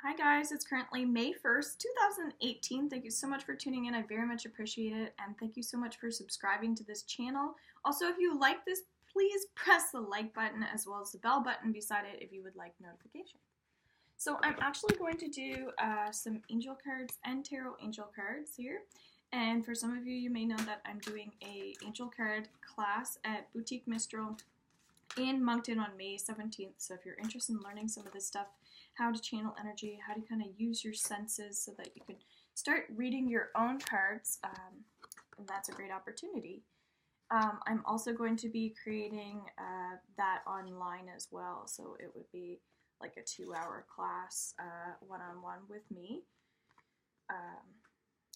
Hi guys, it's currently May 1st, 2018. Thank you so much for tuning in. I very much appreciate it. And thank you so much for subscribing to this channel. Also, if you like this, please press the like button as well as the bell button beside it if you would like notifications. So I'm actually going to do some angel cards and tarot angel cards here. And for some of you, you may know that I'm doing a angel card class at Boutique Mistral in Moncton on May 17th. So if you're interested in learning some of this stuff, how to channel energy, how to kind of use your senses so that you can start reading your own cards, and that's a great opportunity. I'm also going to be creating that online as well. So it would be like a 2-hour class, one-on-one with me.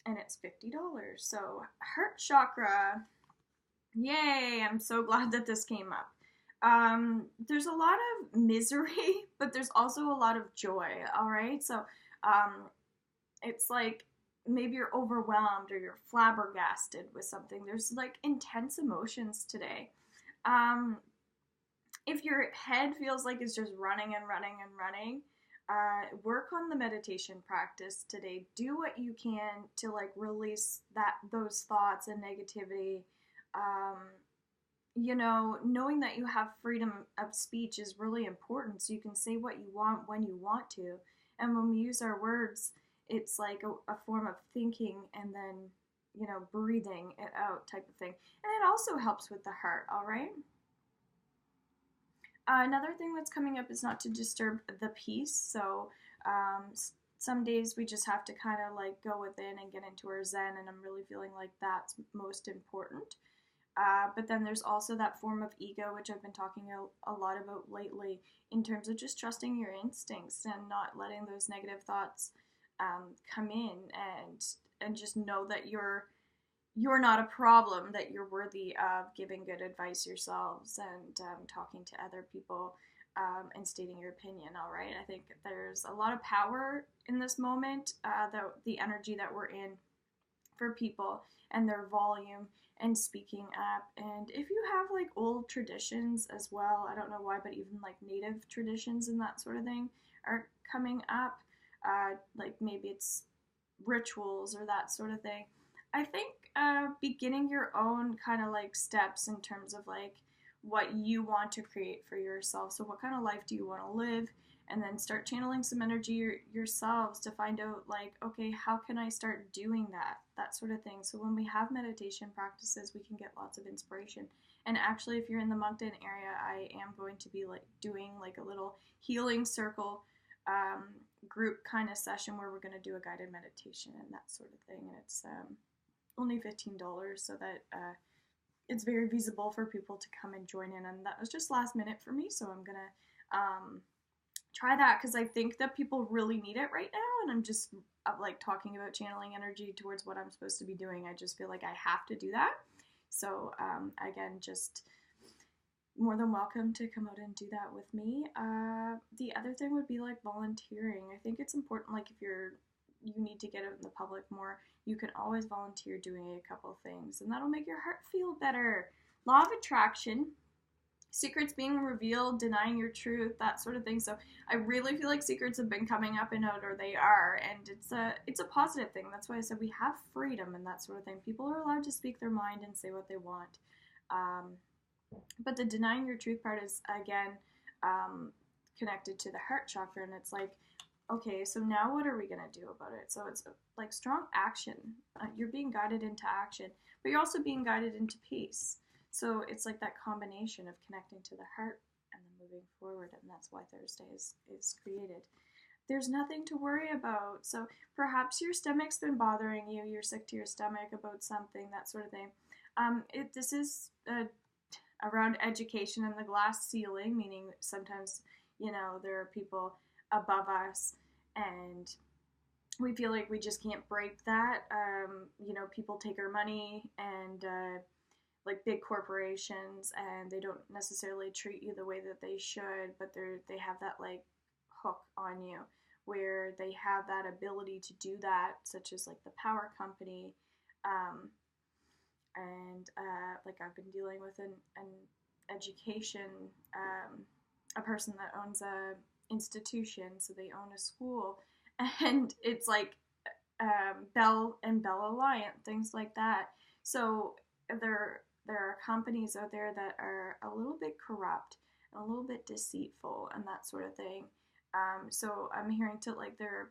And it's $50. So heart chakra, yay, I'm so glad that this came up. There's a lot of misery, but there's also a lot of joy, all right? So it's like maybe you're overwhelmed or you're flabbergasted with something. There's like intense emotions today. If your head feels like it's just running and running and running, work on the meditation practice today. Do what you can to like release those thoughts and negativity. Knowing that you have freedom of speech is really important, so you can say what you want when you want to. And when we use our words, it's like a form of thinking and then, breathing it out type of thing. And it also helps with the heart, all right? Another thing that's coming up is not to disturb the peace. So some days we just have to kind of like go within and get into our zen, and I'm really feeling like that's most important. But then there's also that form of ego, which I've been talking a lot about lately, in terms of just trusting your instincts and not letting those negative thoughts come in, and just know that you're not a problem, that you're worthy of giving good advice yourselves and talking to other people and stating your opinion, all right? I think there's a lot of power in this moment, the energy that we're in for people and their volume and speaking up. And if you have like old traditions as well, I don't know why, but even like native traditions and that sort of thing are coming up, like maybe it's rituals or that sort of thing. I think beginning your own kind of like steps in terms of like what you want to create for yourself. So what kind of life do you want to live? And then start channeling some energy yourselves to find out like, okay, how can I start doing that sort of thing. So when we have meditation practices, we can get lots of inspiration. And actually, if you're in the Moncton area, I am going to be like doing like a little healing circle group kind of session where we're going to do a guided meditation and that sort of thing. And it's only $15, so that it's very feasible for people to come and join in. And that was just last minute for me, so I'm gonna try that because I think that people really need it right now. And I'm just like talking about channeling energy towards what I'm supposed to be doing. I just feel like I have to do that. So again, just more than welcome to come out and do that with me. The other thing would be like volunteering. I think it's important, like if you need to get out in the public more, you can always volunteer doing a couple things, and that'll make your heart feel better. Law of attraction, secrets being revealed, denying your truth, that sort of thing. So I really feel like secrets have been coming up and out, or they are, and it's a positive thing. That's why I said we have freedom and that sort of thing. People are allowed to speak their mind and say what they want. But the denying your truth part is again connected to the heart chakra, and it's like, okay, so now what are we going to do about it? So it's like strong action. You're being guided into action, but you're also being guided into peace. So it's like that combination of connecting to the heart and then moving forward, and that's why Thursday is created. There's nothing to worry about. So perhaps your stomach's been bothering you, you're sick to your stomach about something, that sort of thing. This is around education and the glass ceiling, meaning sometimes, there are people above us and we feel like we just can't break that. People take our money and like big corporations, and they don't necessarily treat you the way that they should, but they have that like hook on you where they have that ability to do that, such as like the power company. Like I've been dealing with an education, a person that owns a institution, so they own a school, and it's like Bell and Bell Alliant, things like that. So there are companies out there that are a little bit corrupt and a little bit deceitful and that sort of thing. So I'm hearing to like they're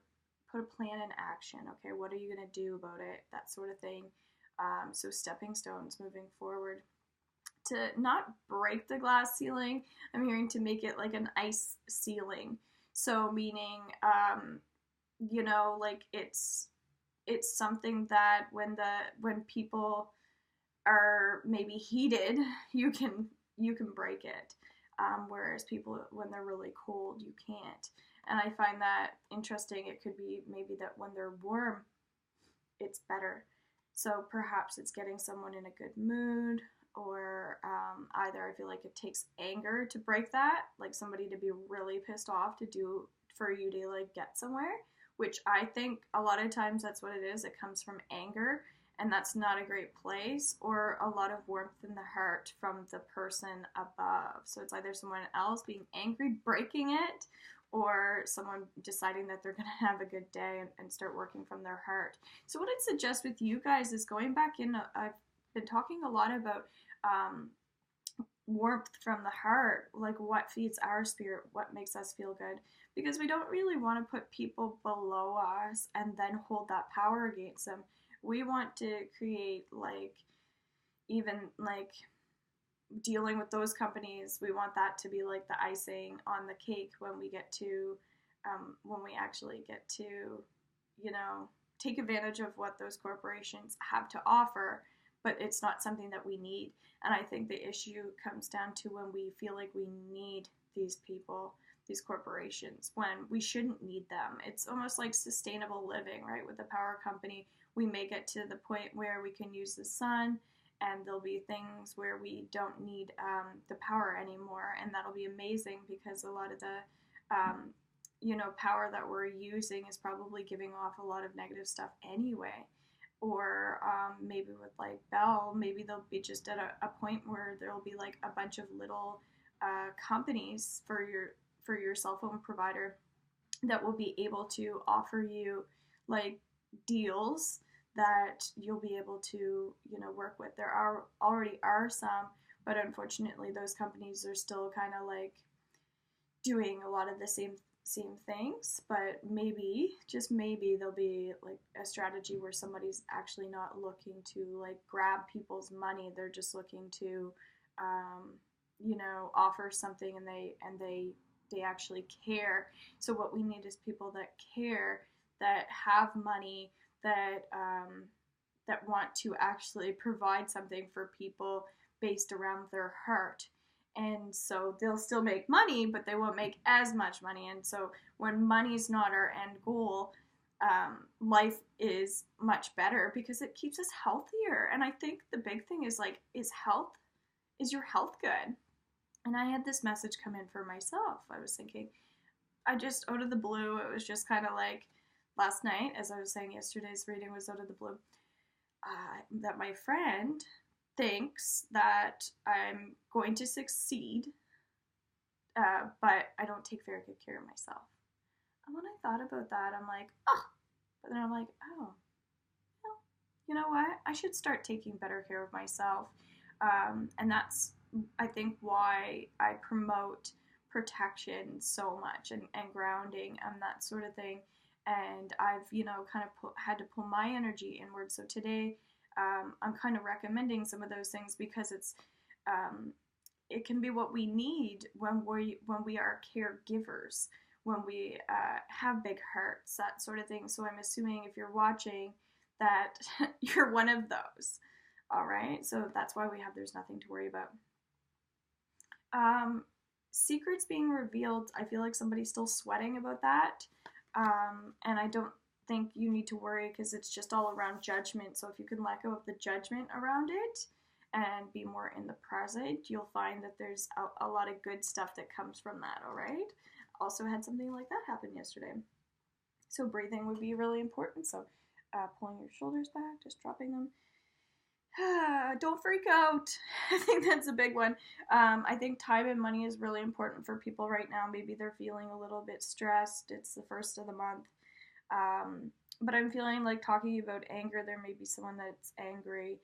put a plan in action. Okay, what are you gonna do about it? That sort of thing. So stepping stones moving forward to not break the glass ceiling. I'm hearing to make it like an ice ceiling. So meaning, like it's something that when people are maybe heated, you can break it. Whereas people when they're really cold, you can't. And I find that interesting. It could be maybe that when they're warm, it's better. So perhaps it's getting someone in a good mood, or either I feel like it takes anger to break that, like somebody to be really pissed off to do for you to like get somewhere, which I think a lot of times that's what it is. It comes from anger, and that's not a great place, or a lot of warmth in the heart from the person above. So it's either someone else being angry, breaking it, or someone deciding that they're going to have a good day and start working from their heart. So, what I'd suggest with you guys is going back in. I've been talking a lot about um, warmth from the heart, like what feeds our spirit, what makes us feel good. Because we don't really want to put people below us and then hold that power against them. We want to create, like, even like dealing with those companies, we want that to be like the icing on the cake when we get to, when we actually get to, take advantage of what those corporations have to offer, but it's not something that we need. And I think the issue comes down to when we feel like we need these people, these corporations, when we shouldn't need them. It's almost like sustainable living, right? With the power company, we make it to the point where we can use the sun, and there'll be things where we don't need the power anymore, and that'll be amazing because a lot of the power that we're using is probably giving off a lot of negative stuff anyway. Or maybe with like Bell, maybe they'll be just at a point where there'll be like a bunch of little companies for your cell phone provider that will be able to offer you like deals that you'll be able to work with. There already are some, but unfortunately those companies are still kind of like doing a lot of the same things. But maybe, just maybe, there'll be like a strategy where somebody's actually not looking to like grab people's money. They're just looking to offer something, and they actually care. So what we need is people that care, that have money, that want to actually provide something for people based around their heart. And so they'll still make money, but they won't make as much money. And so when money's not our end goal, life is much better because it keeps us healthier. And I think the big thing is like, is your health good? And I had this message come in for myself. I was thinking, I just, out of the blue, it was just kind of like last night, as I was saying, yesterday's reading was out of the blue, that my friend thinks that I'm going to succeed, but I don't take very good care of myself. And when I thought about that, I'm like, oh, but then I'm like, oh, well, you know what? I should start taking better care of myself. And that's, I think, why I promote protection so much, and grounding and that sort of thing. And I've, kind of had to pull my energy inward. So today, I'm kind of recommending some of those things because it can be what we need when we are caregivers, when we have big hearts, that sort of thing. So I'm assuming if you're watching that you're one of those. All right, so that's why we have There's Nothing to Worry About. Secrets being revealed, I feel like somebody's still sweating about that. And I don't think you need to worry because it's just all around judgment. So if you can let go of the judgment around it and be more in the present, you'll find that there's a lot of good stuff that comes from that, all right? Also had something like that happen yesterday. So breathing would be really important. So pulling your shoulders back, just dropping them. Don't freak out. I think that's a big one. I think time and money is really important for people right now. Maybe they're feeling a little bit stressed. It's the first of the month. But I'm feeling like talking about anger, there may be someone that's angry.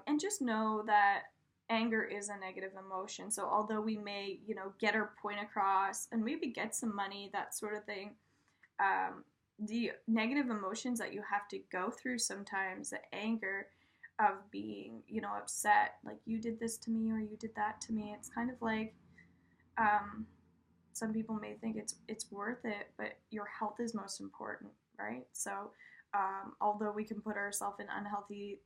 And just know that anger is a negative emotion. So although we may, get our point across and maybe get some money, that sort of thing, the negative emotions that you have to go through sometimes, the anger of being, upset, like you did this to me or you did that to me, it's kind of like, um, some people may think it's worth it, but your health is most important, right? So, although we can put ourselves in unhealthy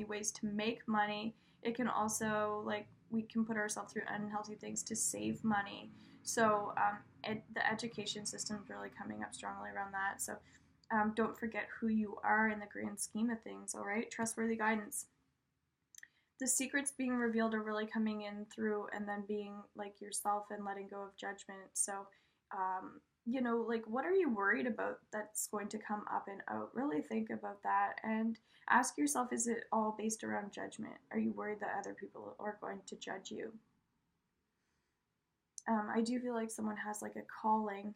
ways to make money, it can also, like, we can put ourselves through unhealthy things to save money. So, the education system is really coming up strongly around that. So, don't forget who you are in the grand scheme of things. All right, trustworthy guidance. The secrets being revealed are really coming in through and then being like yourself and letting go of judgment. So, like, what are you worried about that's going to come up and out? Really think about that and ask yourself, is it all based around judgment? Are you worried that other people are going to judge you? I do feel like someone has like a calling,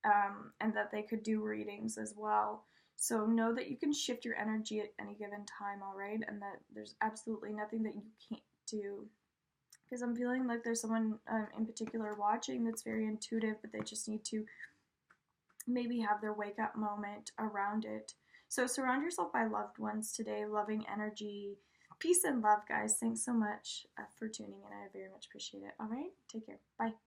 and that they could do readings as well. So know that you can shift your energy at any given time, all right? And that there's absolutely nothing that you can't do. Because I'm feeling like there's someone in particular watching that's very intuitive, but they just need to maybe have their wake up moment around it. So surround yourself by loved ones today, loving energy, peace and love, guys. Thanks so much for tuning in. I very much appreciate it. All right, take care. Bye.